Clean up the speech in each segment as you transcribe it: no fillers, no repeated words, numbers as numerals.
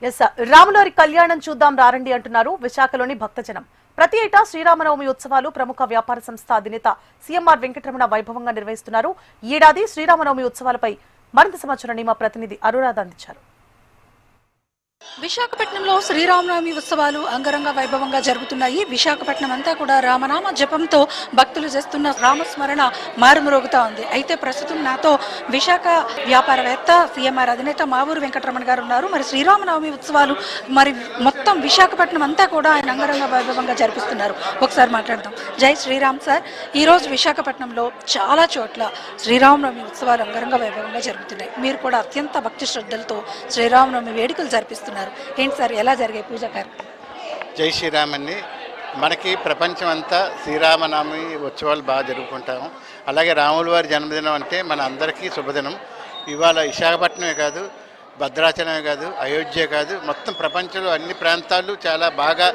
Yes రాములవారి కళ్యాణం చూద్దాం రారండి అంటున్నారు విశాఖలోని భక్తజనం. ప్రతి ఏటా శ్రీరామనవమి ఉత్సవాలు ప్రముఖ వ్యాపార సంస్థ అధినేత సీఎంఆర్ వెంకటరమణ వైభవంగా నిర్వహిస్తున్నారు. ఈ ఏడాది శ్రీరామనవమి ఉత్సవాలపై మరింత సమాచారాన్ని మా ప్రతినిధి అనురాధ అందించారు. విశాఖపట్నంలో శ్రీరామనవమి ఉత్సవాలు అంగరంగ వైభవంగా జరుగుతున్నాయి. విశాఖపట్నం అంతా కూడా రామనామ జపంతో భక్తులు చేస్తున్న రామస్మరణ మారుమ్రోగుతా ఉంది. అయితే ప్రస్తుతం నాతో విశాఖ వ్యాపారవేత్త సీఎంఆర్ అధినేత మావూరు వెంకటరమణ గారు ఉన్నారు. మరి శ్రీరామనవమి ఉత్సవాలు మరి మొత్తం విశాఖపట్నం అంతా కూడా ఆయన అంగరంగ వైభవంగా జరిపిస్తున్నారు. ఒకసారి మాట్లాడదాం. జై శ్రీరామ్ సార్, ఈరోజు విశాఖపట్నంలో చాలా చోట్ల శ్రీరామనవమి ఉత్సవాలు అంగరంగ వైభవంగా జరుగుతున్నాయి. మీరు కూడా అత్యంత భక్తి శ్రద్ధలతో శ్రీరామనవమి వేడుకలు జరిపిస్తున్నారు. ఏంటి సార్, ఎలా జరిగాయి పూజా కార్యక్రమం? జై శ్రీరామ్ అండి. మనకి ప్రపంచం అంతా శ్రీరామనవమి ఉత్సవాలు బాగా జరుపుకుంటాము. అలాగే రాముల వారి జన్మదినం అంటే మన అందరికీ శుభదినం. ఇవాళ విశాఖపట్నమే కాదు, భద్రాచలమే కాదు, అయోధ్య కాదు, మొత్తం ప్రపంచంలో అన్ని ప్రాంతాలు చాలా బాగా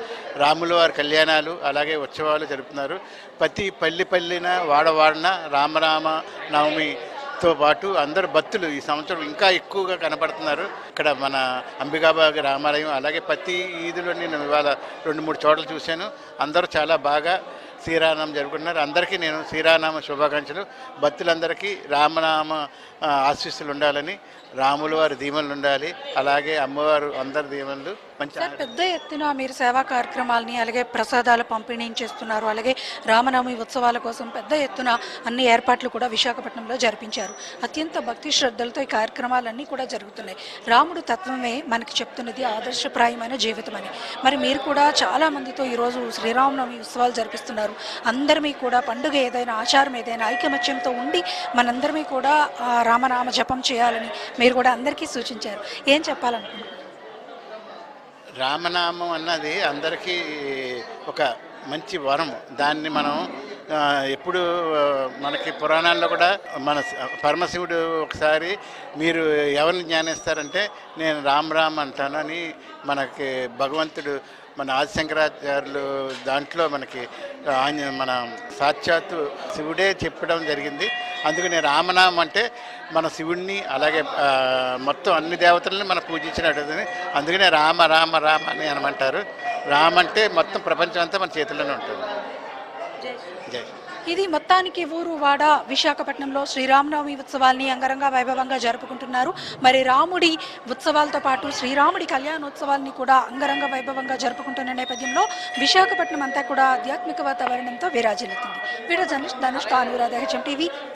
రాముల వారి కళ్యాణాలు అలాగే ఉత్సవాలు జరుపుతున్నారు. ప్రతి పల్లిన వాడవాడన రామరామ నవమితో పాటు అందరు భక్తులు ఈ సంవత్సరం ఇంకా ఎక్కువగా కనపడుతున్నారు. ఇక్కడ మన అంబికాబాగ్ రామాలయం అలాగే ప్రతి ఈదులో నేను ఇవాళ 2-3 చోట్ల చూశాను. అందరూ చాలా బాగా శ్రీరామనామం జరుపుకుంటున్నారు. అందరికీ నేను శ్రీరామనామ శుభాకాంక్షలు. భక్తులందరికీ రామనామ ఆశీస్సులు ఉండాలని, రాముల వారి దీవెనలు ఉండాలి, అలాగే అమ్మవారు అందరి దీవెనలు మంచి. పెద్ద ఎత్తున మీరు సేవా కార్యక్రమాలని అలాగే ప్రసాదాల పంపిణీ చేస్తున్నారు. అలాగే రామనవమి ఉత్సవాల కోసం పెద్ద ఎత్తున అన్ని ఏర్పాట్లు కూడా విశాఖపట్నంలో జరిపించారు. అత్యంత భక్తి శ్రద్ధలతో ఈ కార్యక్రమాలన్నీ కూడా జరుగుతున్నాయి. రాముడు తత్వమే మనకి చెప్తున్నది ఆదర్శప్రాయమైన జీవితం అని. మరి మీరు కూడా చాలా మందితో ఈరోజు శ్రీరామనవమి ఉత్సవాలు జరిపిస్తున్నారు. అందరిమీ కూడా పండుగ ఏదైనా, ఆచారం ఏదైనా ఐకమత్యంతో ఉండి మనందరిమీ కూడా రామనామ జపం చేయాలని మీరు కూడా అందరికీ సూచించారు. ఏం చెప్పాలనుకుంటున్నారు? రామనామం అన్నది అందరికీ ఒక మంచి వరం. దాన్ని మనం ఎప్పుడు మనకి పురాణాల్లో కూడా మన పరమశివుడు ఒకసారి మీరు ఎవరిని జ్ఞానిస్తారంటే నేను రామ్ అంటానని మనకి భగవంతుడు మన ఆదిశంకరాచార్యులు దాంట్లో మనకి మన సాక్షాత్తు శివుడే చెప్పడం జరిగింది. అందుకని రామనామం అంటే మన శివుడిని అలాగే మొత్తం అన్ని దేవతలని మనం పూజించినట్టు. అందుకనే రామ రామ రామ అని అనమంటారు. రామ అంటే మొత్తం ప్రపంచం అంతా మన చేతుల్లోనే ఉంటుంది. జై. ఇది మొత్తానికి ఊరు వాడ విశాఖపట్నంలో శ్రీరామనవమి ఉత్సవాల్ని అంగరంగ వైభవంగా జరుపుకుంటున్నారు. మరి రాముడి ఉత్సవాలతో పాటు శ్రీరాముడి కళ్యాణోత్సవాల్ని కూడా అంగరంగ వైభవంగా జరుపుకుంటున్న నేపథ్యంలో విశాఖపట్నం అంతా కూడా ఆధ్యాత్మిక వాతావరణంతో విరాజిల్లుతుంది. Video journalist Dhanush, Anuradha, HM TV.